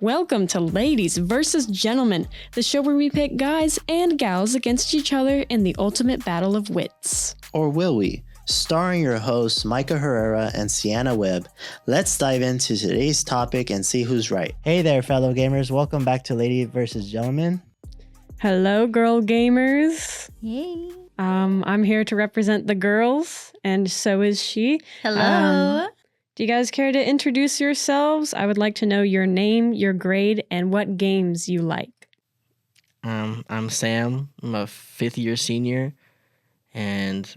Welcome to Ladies versus Gentlemen, the show where we pit guys and gals against each other in the ultimate battle of wits. Or will we? Starring your hosts Micah Herrera and Cienna Webb. Let's dive into today's topic and see who's right. Hey there, fellow gamers. Welcome back to Ladies versus Gentlemen. Hello, girl gamers. Yay. I'm here to represent the girls, and so is she. Hello. Do you guys care to introduce yourselves? I would like to know your name, your grade, and what games you like. I'm Sam. I'm a fifth-year senior, and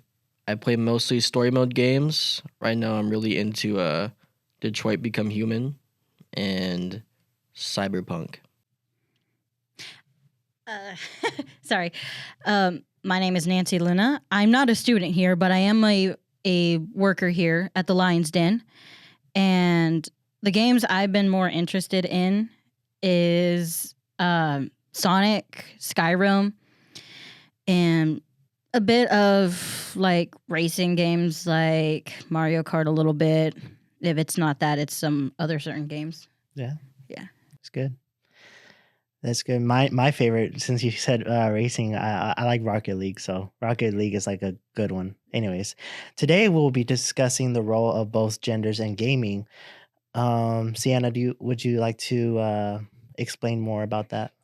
I play mostly story mode games. Right now, I'm really into Detroit Become Human and Cyberpunk. Sorry. My name is Nancy Luna. I'm not a student here, but I am a worker here at the Lion's Den. And the games I've been more interested in is Sonic, Skyrim, and a bit of like racing games like Mario Kart a little bit. If it's not that, it's some other certain games. Yeah. Yeah. It's good. That's good. My favorite, since you said racing, I like Rocket League. So Rocket League is like a good one. Anyways, today we'll be discussing the role of both genders in gaming. Cienna, would you like to explain more about that?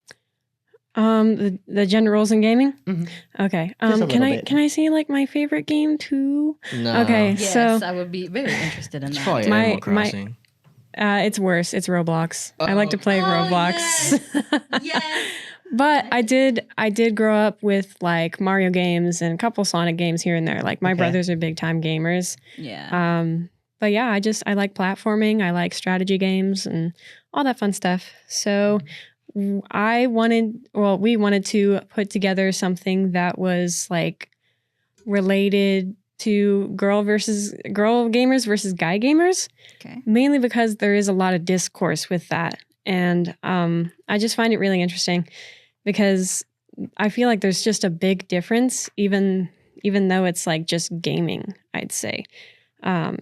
The gender roles in gaming? Mhm. Okay. Just a little bit. Can I say like my favorite game too? No. Okay. Yes, So I would be very interested in It's that. probably My- Animal Crossing. it's worse. It's Roblox. I like to play Oh, Roblox. Yes. But I did grow up with like Mario games and a couple Sonic games here and there. Like my Okay. brothers are big time gamers. Yeah. But yeah, I like platforming. I like strategy games and all that fun stuff. So we wanted to put together something that was like related to girl gamers versus guy gamers, Okay. mainly because there is a lot of discourse with that. And I just find it really interesting because I feel like there's just a big difference, even though it's like just gaming, I'd say.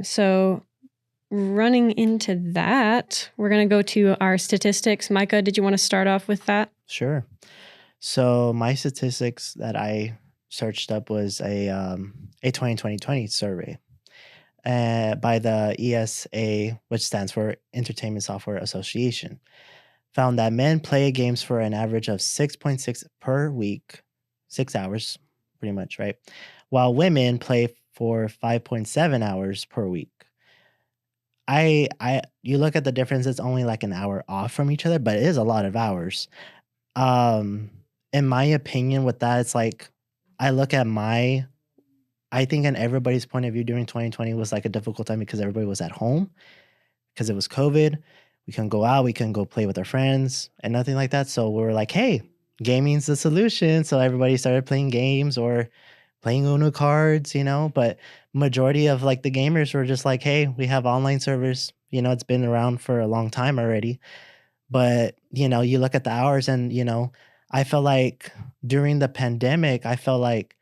So running into that, we're going to go to our statistics. Micah, did you want to start off with that? Sure. So my statistics that I searched up was a 2020 survey by the ESA, which stands for Entertainment Software Association, found that men play games for an average of 6.6 per week, 6 hours, pretty much, right? While women play for 5.7 hours per week. You look at the difference, it's only like an hour off from each other, but it is a lot of hours. In my opinion with that, it's like I look at I think in everybody's point of view during 2020 was like a difficult time because everybody was at home because it was COVID. We couldn't go out, we couldn't go play with our friends and nothing like that. So we were like, hey, gaming's the solution. So everybody started playing games or playing Uno cards, but majority of like the gamers were just like, hey, we have online servers, it's been around for a long time already. But, you look at the hours and, I felt like during the pandemic, I felt like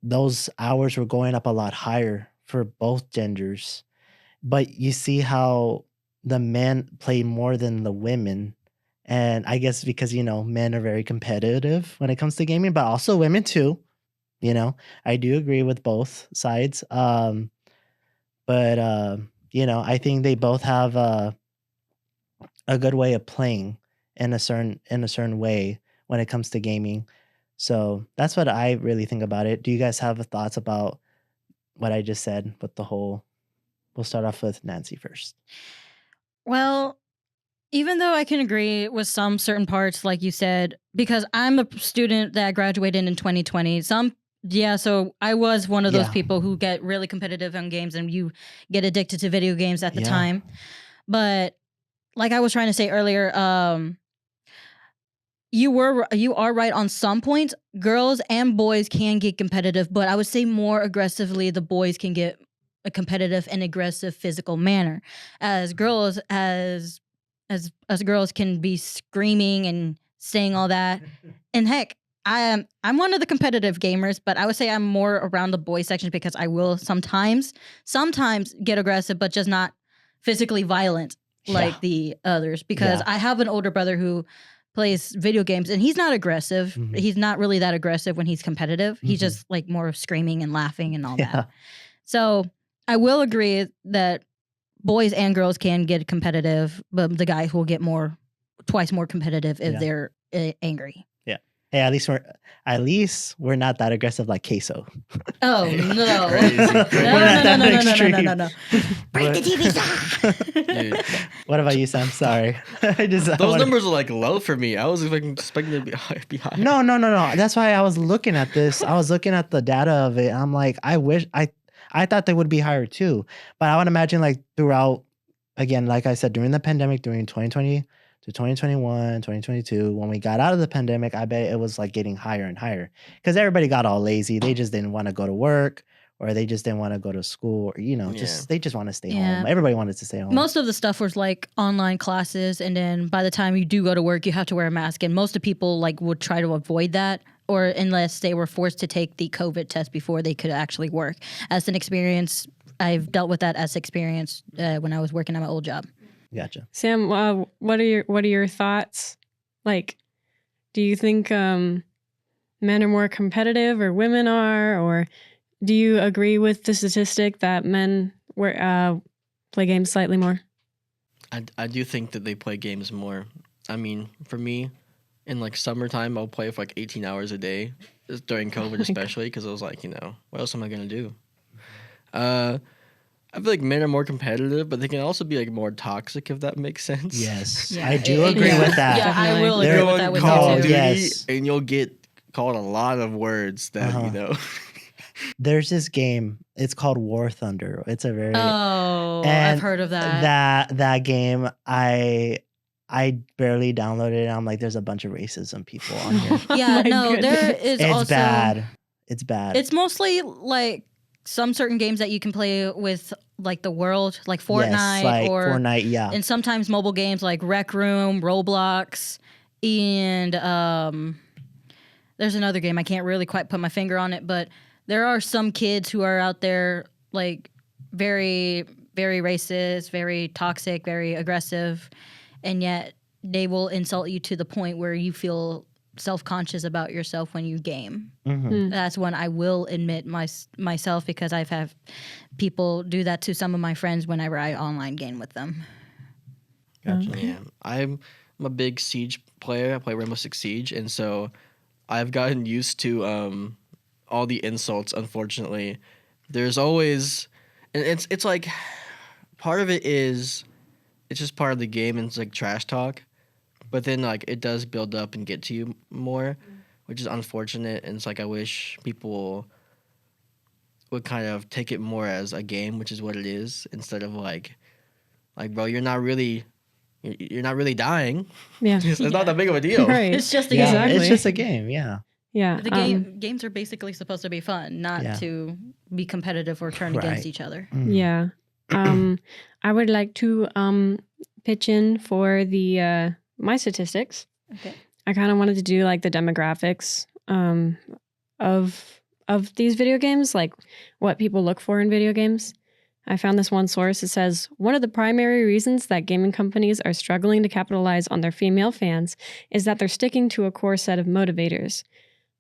those hours were going up a lot higher for both genders. But you see how the men play more than the women. And I guess because, men are very competitive when it comes to gaming, but also women too. I do agree with both sides. But I think they both have a good way of playing in a certain way when it comes to gaming. So that's what I really think about it. Do you guys have thoughts about what I just said with we'll start off with Nancy first. Well, even though I can agree with some certain parts, like you said, because I'm a student that graduated in 2020, so I was one of those Yeah. people who get really competitive on games and you get addicted to video games at the Yeah. time. But like I was trying to say earlier, you are right on some points. Girls and boys can get competitive, but I would say more aggressively the boys can get a competitive and aggressive physical manner. As girls as girls can be screaming and saying all that. And heck, I'm one of the competitive gamers, but I would say I'm more around the boy section because I will sometimes get aggressive, but just not physically violent. like Yeah. the others because Yeah. I have an older brother who plays video games and he's not aggressive. Mhm. He's not really that aggressive when he's competitive. He's Mhm. just like more screaming and laughing and all Yeah. that. So I will agree that boys and girls can get competitive, but the guys will get twice more competitive if Yeah. they're angry. Hey, at least we're not that aggressive like queso. Oh no! Crazy, No, crazy. We're no, not no, that no, no, no, no, no, extreme. no, no. Break the TVs. Dude, What about you, Sam? Sorry. I those wanna- numbers are like low for me. I was expecting to be higher. No. That's why I was looking at this. I was looking at the data of it. I'm like, I thought they would be higher too. But I would imagine like throughout, again, like I said, during the pandemic, during 2020 to 2021, 2022, when we got out of the pandemic, I bet it was like getting higher and higher because everybody got all lazy. They just didn't want to go to work or they just didn't want to go to school or, they just want to stay home. Everybody wanted to stay home. Most of the stuff was like online classes, and then by the time you do go to work, you have to wear a mask, and most of the people like would try to avoid that, or unless they were forced to take the COVID test before they could actually work. As an experience, I've dealt with that as experience when I was working at my old job. Gotcha. Sam, what are your thoughts? Like, do you think men are more competitive or women are, or do you agree with the statistic that men play games slightly more? I do think that they play games more. I mean, for me, in like summertime, I'll play for like 18 hours a day during COVID, especially because I was like, what else am I gonna do? I feel like men are more competitive, but they can also be like more toxic, if that makes sense. Yes, Yeah, I do agree with that. Yeah, I Definitely. will They're agree Go with on that with Call you of too. Duty, Yes. and you'll get called a lot of words that There's this game. It's called War Thunder. It's a very Oh, I've and heard of that. that game. I barely downloaded it. I'm like, there's a bunch of racism people on here. Yeah, My no, there goodness. is It's also bad. It's bad. It's mostly like some certain games that you can play with like the world, like Fortnite yes, like or Fortnite. Yeah, and sometimes mobile games like Rec Room, Roblox, and there's another game I can't really quite put my finger on it, but there are some kids who are out there like very, very racist, very toxic, very aggressive, and yet they will insult you to the point where you feel self-conscious about yourself when you game. Mhm. That's when I will admit myself because I've had people do that to some of my friends whenever I online game with them. Gotcha. Yeah, I'm a big Siege player. I play Rainbow Six Siege, and so I've gotten used to all the insults. Unfortunately, there's always, and it's like part of it is it's just part of the game, and it's like trash talk. But then like it does build up and get to you more, which is unfortunate. And it's like I wish people would kind of take it more as a game, which is what it is, instead of like bro, you're not really dying. Yeah. It's not that big of a deal. Right. It's just a Yeah, game. Exactly. it's just a game. Yeah, Yeah. The games are basically supposed to be fun, not Yeah. to be competitive or turn Right. against each other. Mm. Yeah. I would like to pitch in for the my statistics. Okay. I kind of wanted to do like the demographics of these video games, like what people look for in video games. I found this one source. It says one of the primary reasons that gaming companies are struggling to capitalize on their female fans is that they're sticking to a core set of motivators.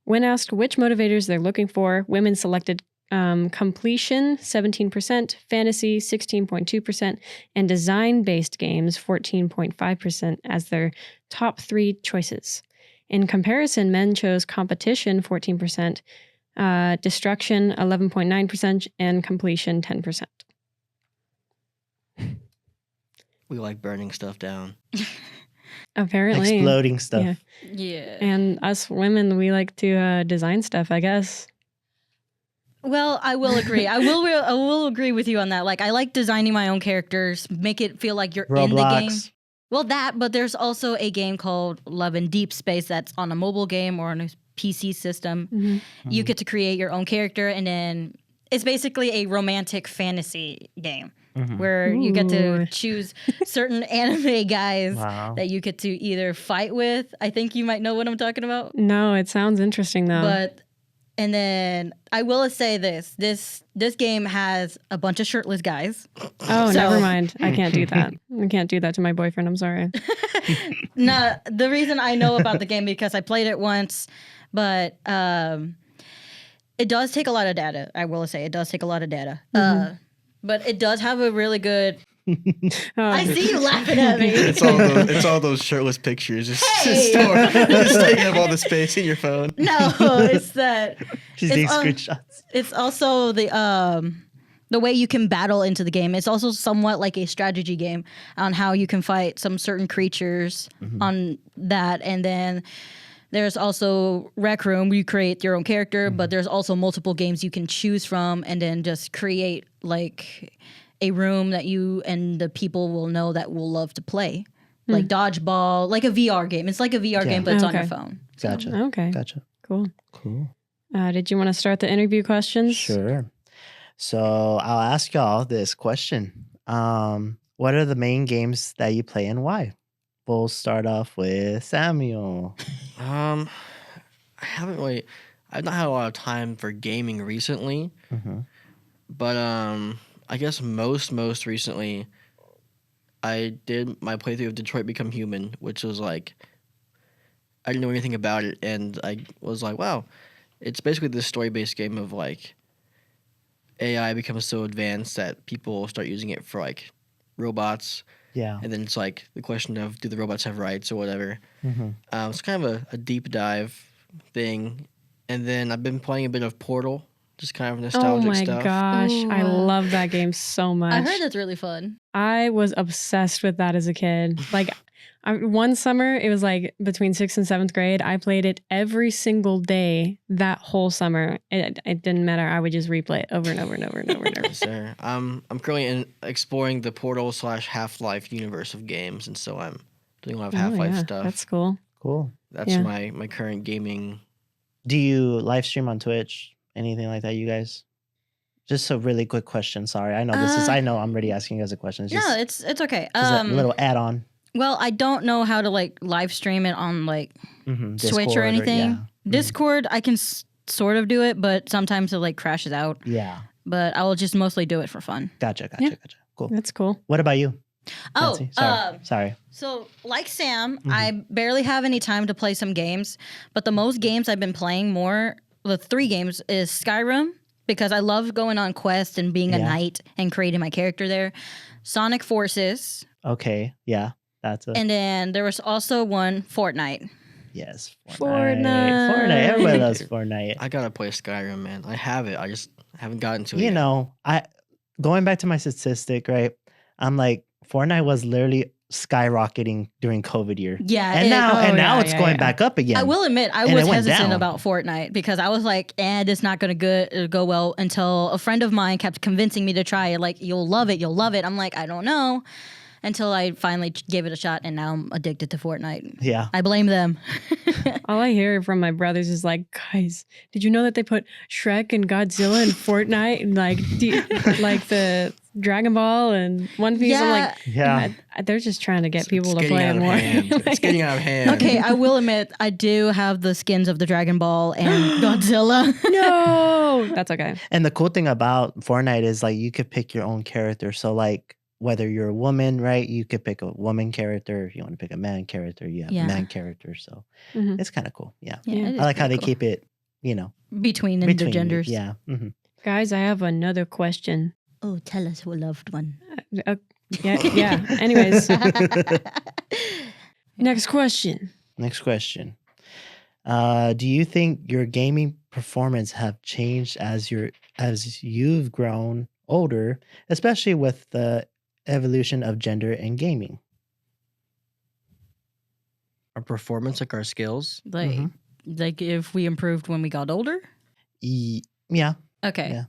When asked which motivators they're looking for, women selected completion 17%, fantasy 16.2%, and design-based games 14.5% as their top three choices. In comparison, men chose competition 14%, destruction 11.9%, and completion 10%. We like burning stuff down. Apparently. Exploding stuff. Yeah. Yeah. And us women, we like to design stuff, I guess. Well, I will agree. I will agree with you on that. Like, I like designing my own characters, make it feel like you're in the game. Roblox. Well, but there's also a game called Love in Deep Space that's on a mobile game or on a PC system. Mm-hmm. You get to create your own character, and then it's basically a romantic fantasy game Mhm. where you get to Ooh. choose certain anime guys Wow. that you get to either fight with. I think you might know what I'm talking about. No, it sounds interesting though. And then I will say this game has a bunch of shirtless guys. Oh, never mind. I can't do that. I can't do that to my boyfriend. I'm sorry. No, the reason I know about the game because I played it once, but it does take a lot of data. I will say it does take a lot of data. But it does have a really good. I see you laughing at me. It's all those shirtless pictures. Just taking up all the space in your phone. No, it's that. She's taking screenshots. It's also the way you can battle into the game. It's also somewhat like a strategy game on how you can fight some certain creatures on that. And then there's also Rec Room where you create your own character, but there's also multiple games you can choose from and then just create like a room that you and the people will know that will love to play. Like dodgeball, like a VR game. It's like a VR game, but it's on your phone. Gotcha. Okay. Gotcha. Cool. Cool. Did you want to start the interview questions? Sure. So I'll ask y'all this question. What are the main games that you play and why? We'll start off with Samuel. I've not had a lot of time for gaming recently, but I guess most recently, I did my playthrough of Detroit Become Human, which was like, I didn't know anything about it, and I was like, wow, it's basically this story-based game of like, AI becomes so advanced that people start using it for like robots. Yeah. And then it's like the question of, do the robots have rights or whatever? It's kind of a deep dive thing. And then I've been playing a bit of Portal, just kind of nostalgic stuff. Oh my gosh. I love that game so much. I heard that's really fun. I was obsessed with that as a kid. Like one summer, it was like between 6th and 7th grade. I played it every single day that whole summer. It didn't matter. I would just replay it over and over and over and over and over. Yes, sir. I'm currently exploring the Portal / Half-Life universe of games, and so I'm doing a lot of Half-Life stuff. That's cool. Cool. That's my current gaming. Do you live stream on Twitch? Anything like that, you guys? Just a really quick question. Sorry. I know I know I'm already asking you guys a question. It's No, it's okay. just a little add-on. Well, I don't know how to like live stream it on like Switch Discord or anything. yeah. Discord, I can sort of do it, but sometimes it like crashes out. Yeah. But I will just mostly do it for fun. Gotcha. Cool. That's cool. What about you? Oh, Nancy? Sorry. So like Sam, I barely have any time to play some games, but the most games I've been playing the 3 games is Skyrim, because I love going on quests and being a knight and creating my character there. Sonic Forces. Okay. Yeah. And then there was also one, Fortnite. Yes. Fortnite. Everybody loves Fortnite. I gotta play Skyrim, man. I have it. I just haven't gotten to it. You know, going back to my statistic, right? I'm like, Fortnite was literally skyrocketing during COVID year. Yeah. And now it's going back up again. I will admit, I And was it went hesitant down. about Fortnite because I was like, it's not going to go well, until a friend of mine kept convincing me to try it. Like, you'll love it. I'm like, I don't know. Until I finally gave it a shot, and now I'm addicted to Fortnite. Yeah. I blame them. All I hear from my brothers is like, guys, did you know that they put Shrek and Godzilla in Fortnite and like the Dragon Ball and One Piece? Yeah. I'm like, Yeah. they're just trying to get people It's to play it getting more. out of hand. It's getting out of hand. Okay, I will admit, I do have the skins of the Dragon Ball and Godzilla. No, that's okay. And the cool thing about Fortnite is like you could pick your own character. So like whether you're a woman, right? You could pick a woman character. If you want to pick a man character, you have a man character. So Mhm. it's kind of cool. Yeah. Yeah, it is I like how they pretty keep it, between the genders. Yeah. Guys, I have another question. Oh, tell us, who loved one. Yeah. Anyways, next question. Next question. Do you think your gaming performance have changed as you've grown older, especially with the evolution of gender in gaming? Our performance, like our skills. Like if we improved when we got older? Yeah. Okay. Yeah.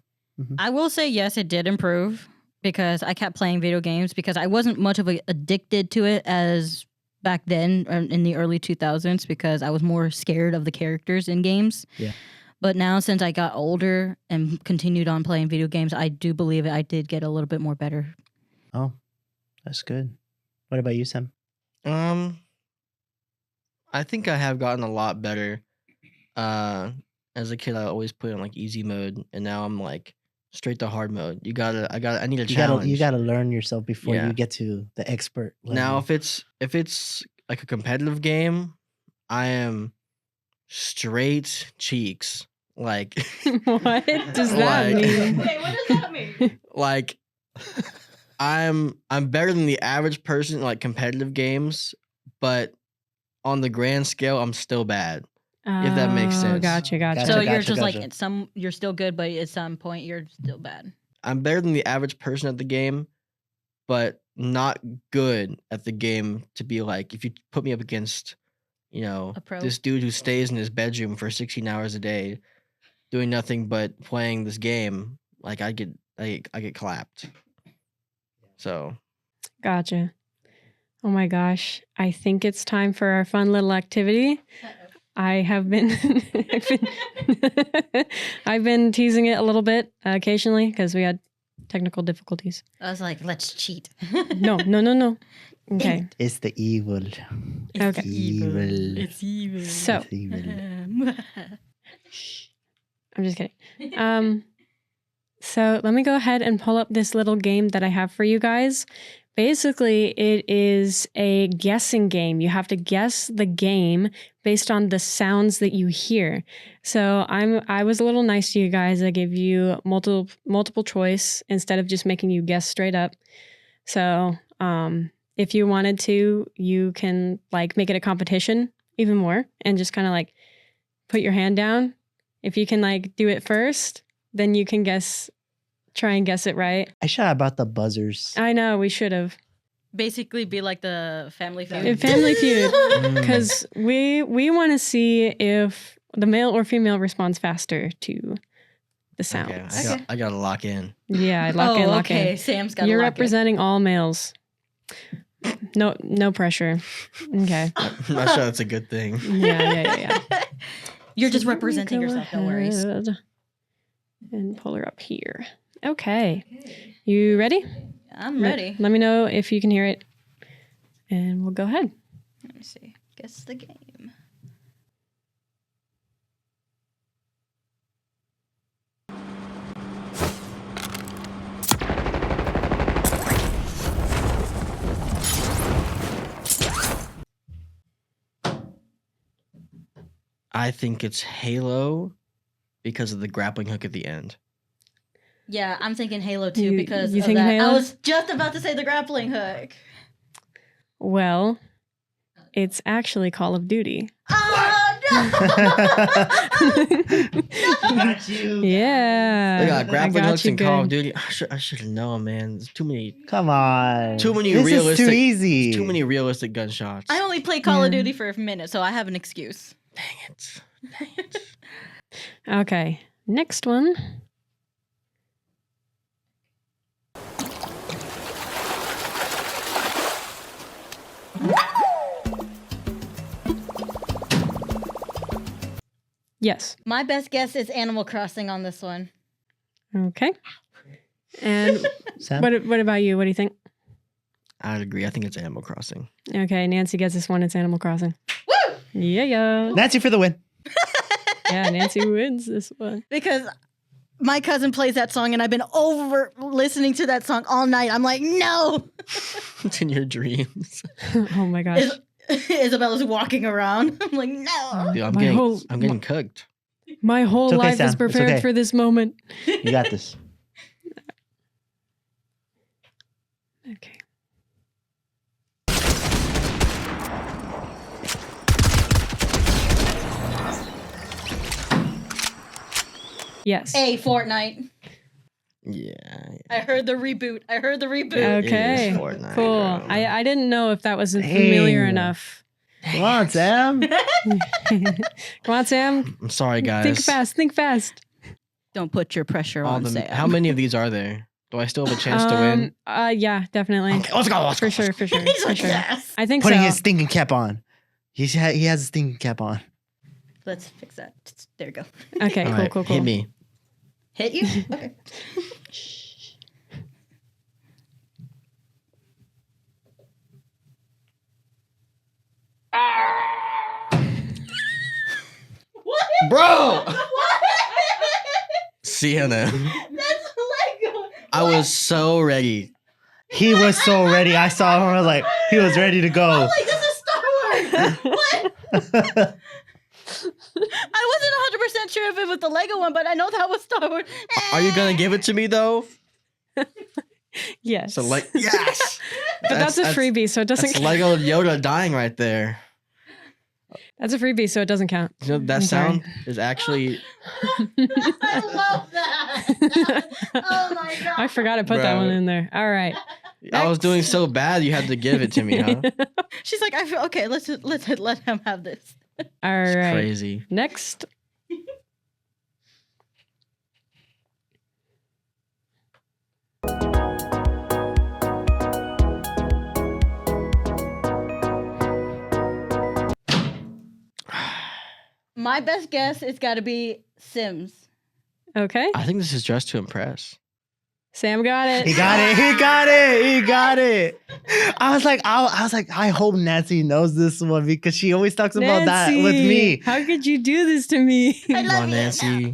I will say yes, it did improve because I kept playing video games because I wasn't much of addicted to it as back then in the early 2000s because I was more scared of the characters in games. Yeah. But now since I got older and continued on playing video games, I do believe I did get a little bit more better. Oh, that's good. What about you, Sam? I think I have gotten a lot better As a kid, I always put on like easy mode, and now I'm like straight to hard mode. I need a challenge. You gotta learn yourself before Yeah. you get to the expert level. Now, if it's like a competitive game, I am straight cheeks. Like What does that Like- mean? Wait, what does that mean? like I'm better than the average person in like competitive games, but on the grand scale, I'm still bad. If that makes Oh, sense. Gotcha. Gotcha. So you're just gotcha. like you're still good, but at some point you're still bad. I'm better than the average person at the game, but not good at the game to be like, if you put me up against, A pro. this dude who stays in his bedroom for 16 hours a day doing nothing but playing this game, like I get clapped. So Gotcha. Oh my gosh. I think it's time for our fun little activity. I have been, I've been teasing it a little bit occasionally because we had technical difficulties. I was like, let's cheat. No. Okay. It's the evil. Okay. Evil. It's evil. So It's evil. I'm just kidding. So let me go ahead and pull up this little game that I have for you guys. Basically, it is a guessing game. You have to guess the game based on the sounds that you hear. So I was a little nice to you guys. I gave you multiple choice instead of just making you guess straight up. So if you wanted to, you can like make it a competition even more and just kind of like put your hand down. If you can like do it first, then you can try and guess it right. I should have brought the buzzers. I know, we should have. Basically, be like the Family Feud. In Family Feud, because we want to see if the male or female responds faster to the sounds. okay, I gotta lock in. Yeah, lock in. okay. Sam's got. You're representing all males. No pressure. Okay. I'm not sure that's a good thing. Yeah. You're just So let me representing go yourself. No worries. ahead And pull her up here. Okay. You ready? I'm ready. Let me know if you can hear it. And we'll go ahead. Let me see. Guess the game. I think it's Halo because of the grappling hook at the end. Yeah, I'm thinking Halo too You because of thinking that. Halo? I was just about to say the grappling hook. Well, it's actually Call of Duty. Oh no! Got you. Yeah. They got grappling I got hooks you in Call of good. Duty. I should have known, man. There's too many Come on. Too many this realistic- is too easy. too many realistic gunshots. I only played Call of Yeah. Duty for a minute, so I have an excuse. Dang it. Okay. Next one. Yes. My best guess is Animal Crossing on this one. Okay. And Sam? what about you? What do you think? I'd agree. I think it's Animal Crossing. Okay, Nancy gets this one. It's Animal Crossing. Woo! Yeah. Nancy for the win. Yeah, Nancy wins this one. Because my cousin plays that song and I've been over listening to that song all night. I'm like, no! It's in your dreams. Oh my gosh. Isabella's walking around. I'm like, no. Dude, I'm getting cooked. My whole It's okay, life Sam. is It's prepared okay. for this moment. You got this. Okay. Yes. Hey, Fortnite. Yeah. I heard the reboot. Okay. It is Fortnite, Cool. bro. I didn't know if that was familiar Dang. enough. Come on, Sam. Come on, Sam. I'm sorry, guys. Think fast. Don't put your pressure All on the- Sam. How many of these are there? Do I still have a chance to win? Yeah, definitely. Okay, let's go. For sure. He's For like, sure. yes. I think Putting so. his stinking cap on. He has a stinking cap on. Let's fix that. There we go. Okay, All right, cool. Hit me. Hit you? Okay. What? Bro! What? Cienna. That's Lego. I was so ready. He was so ready. I saw him. I was like, he was ready to I'm go. like, this is Star Wars. What? I wasn't 100% sure if it was the Lego one, but I know that was Star Wars. Are you gonna give it to me though? Yes. So like, yes. but that's a freebie, so it doesn't That's count. Lego Yoda dying right there. That's a freebie, so it doesn't count. You know that I'm sorry. sound is actually. I love that. Oh my god. I forgot to put that Bro. one in there. All right. I was Next. doing so bad, you had to give it to me, huh? She's like, I feel okay. Let's let him have this. All right. Crazy. Next. My best guess is got to be Sims. Okay. I think this is Dress to Impress. Sam got it. He got it. He got it. He got it. I was like, I hope Nancy knows this one because she always talks about that with Nancy, me. How could you do this to me? I Come love on, you. Nancy.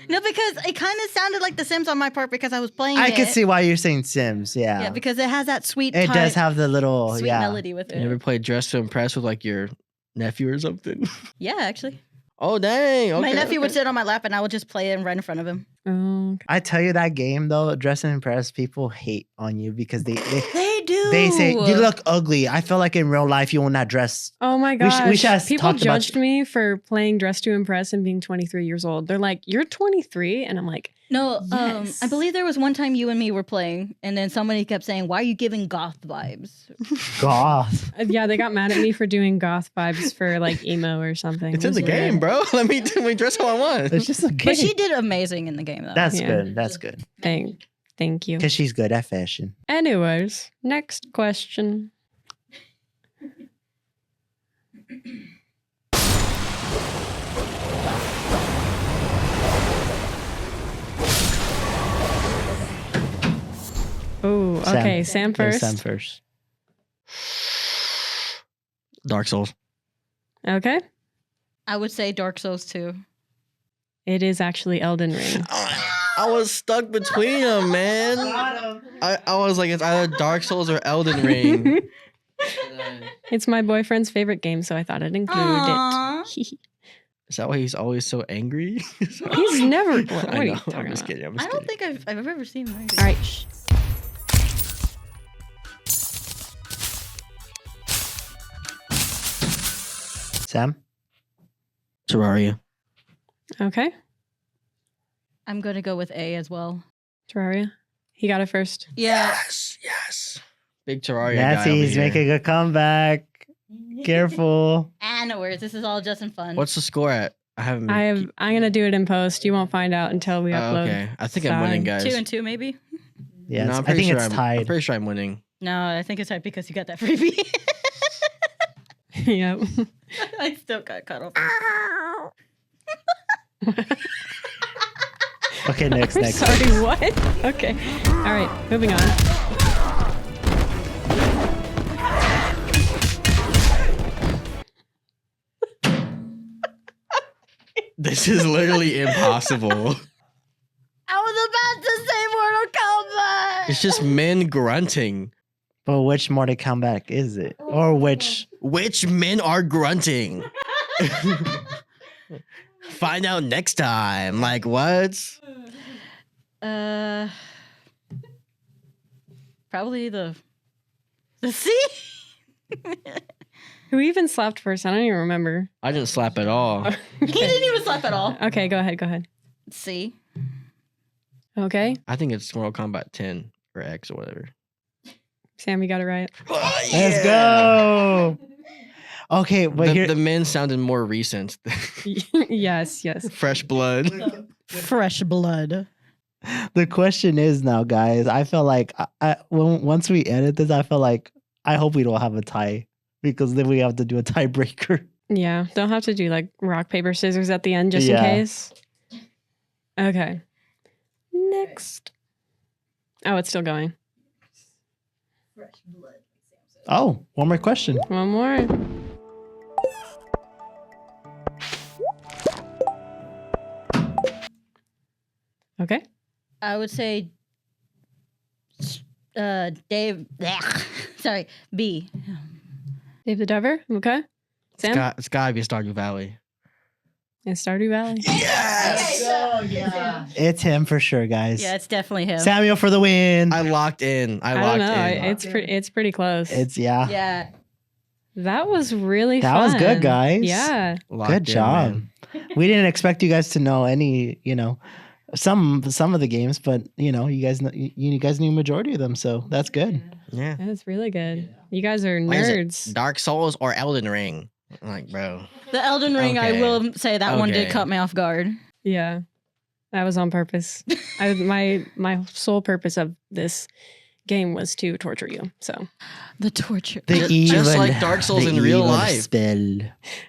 No, because it kind of sounded like The Sims on my part because I was playing I it. can see why you're saying Sims. Yeah. Yeah, because it has that sweet. it does have the little sweet yeah. melody with You it. ever played Dress to Impress with like your nephew or something? Yeah, actually, Oh dang! my okay, nephew would okay. sit on my lap and I would just play it right in front of him. Oh, I tell you that game though, Dress and Impress, people hate on you because they do. they say you look ugly. I feel like in real life you will not dress. oh my We sh- gosh. we should have People talked about- judged me for playing Dress to Impress and being 23 years old. They're like, "You're 23," and I'm like, No, Yes. I believe there was one time you and me were playing, and then somebody kept saying, "Why are you giving goth vibes?" Goth. yeah, they got mad at me for doing goth vibes for like emo or something. It's It in was the game, weird. bro. Let me dress how I want. It's just a game. But she did amazing in the game, though. That's Yeah. good. That's good. Thank you. Because she's good at fashion. Anyways, next question. Oh, okay. Sam Yeah, first. Sam first. Dark Souls. Okay. I would say Dark Souls 2. It is actually Elden Ring. I was stuck between them, man. I was like, it's either Dark Souls or Elden Ring. It's my boyfriend's favorite game, so I thought I'd include Aw. it. Is that why he's always so angry? He's never. What I are you know. talking I'm just about? kidding. I'm I just don't kidding. think I've ever seen that. All right. Shh. Sam? Terraria. Okay. I'm going to go with A as well. Terraria. He got it first. Yeah. Yes. Big Terraria guy over Nancy's here. making a comeback. Careful. Ah, no worries. This is all just in fun. What's the score at? I haven't. I'm gonna do it in post. You won't find out until we upload. Okay. I think I'm winning, Sorry. guys. 2 and 2, maybe? Yes. No, I'm I pretty think sure it's I'm tied. pretty sure I'm winning. No, I think it's tied because you got that freebie. Yep. I still got cut off. Okay, next. I'm sorry. What? Okay. All right. Moving on. This is literally impossible. I was about to say Mortal Kombat. It's just men grunting. But which Mortal Kombat is it? Or which? Which men are grunting? Find out next time. Like what? Probably the C. Who even slapped first? I don't even remember. I didn't slap at all. He didn't even slap at all. Okay. Go ahead. Go ahead. C. Okay. I think it's Mortal Kombat 10 or X or whatever. Sam, you got it right. Let's go. Okay, but The, here. the men sounded more recent. yes. Yes. Fresh blood. Fresh blood. The question is now, guys. I feel like once we edit this, I feel like I hope we don't have a tie because then we have to do a tiebreaker. Yeah. Don't have to do like rock paper scissors at the end just in Yeah. case. Okay. Next. Oh, it's still going. Oh, one more question. One more. Okay. I would say Dave. Sorry, B. Dave the Diver. Okay. Sam? It's gotta be Stardew Valley. And Stardew Valley. Yes. It's him for sure, guys. Yeah, it's definitely him. Samuel for the win. I locked in. I don't know. It's pretty close. Yeah. That was really That fun. was good, guys. Yeah. Locked Good in, job. man. We didn't expect you guys to know any, some of the games, but you guys knew majority of them, so that's good. Yeah. That's really good. You guys are Like, is it nerds. Dark Souls or Elden Ring? I'm like, bro. The Elden Ring, I Okay. will say that one did Okay. cut me off guard. Yeah. That was on purpose. My sole purpose of this game was to torture you. So, The torture. Just like Dark Souls the in real evil life. Spell.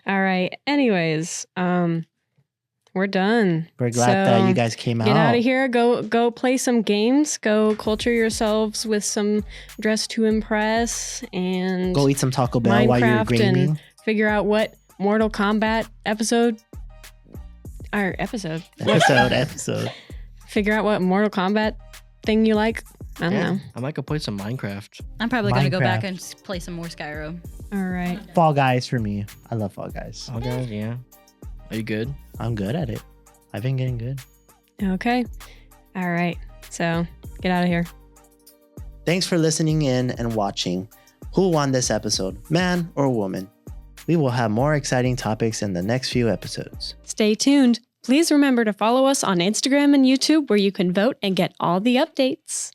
all right. Anyways, we're done. We're glad that So, you guys came Get out. out of here. Go play some games. Go culture yourselves with some Dress to Impress and Go eat some Taco Bell while you're Minecraft and gaming. figure out what Mortal Kombat episode. Figure out what Mortal Kombat thing you like. I don't know. I might go play some Minecraft. I'm probably going to go back Minecraft. and play some more Skyrim. All right. Fall Guys for me. I love Fall Guys. Oh, guys, yeah. Are you good? I'm good at it. I've been getting good. Okay. All right. So get out of here. Thanks for listening in and watching. Who won this episode, man or woman? We will have more exciting topics in the next few episodes. Stay tuned. Please remember to follow us on Instagram and YouTube where you can vote and get all the updates.